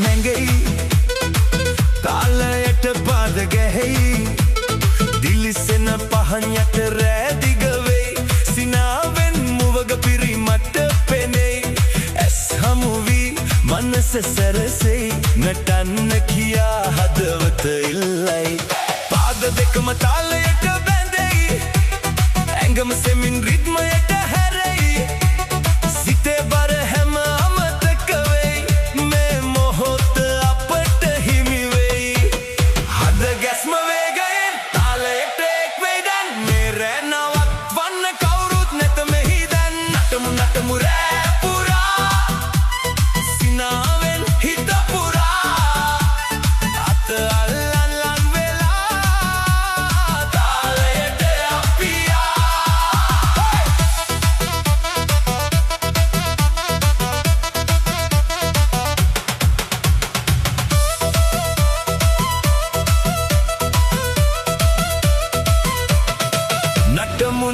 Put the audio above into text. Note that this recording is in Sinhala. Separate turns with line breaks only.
නැගෙයි තාලයට පාද ගැහෙයි දිලිසෙන පහන් යට රෑදිග වෙයි සිනාවෙන් මුවග පිරිමට පෙනෙයි ඇස් හමුවී මනස සැරසෙයි නටන්න කියා හදවත ඉල්ලයි පාද දෙකම තාලයට බැඳෙයි ඇඟම සෙමින් රිද්මයට හැරෙයි සිතේ බර හැම අමතක වෙයි මේ මොහොත අපට හිමි වෙයි හද ගැස්ම වේගයෙන් තාලයට එක් වෙයි දැන් මේ රෑ නවත්වන්න කවුරුත් නැත මෙහි දැන් නටමු රෑ පුරා සිනාවෙන් හිත පුරා අත අල්ලන් ලං වෙලා තාලයට අපි නටමු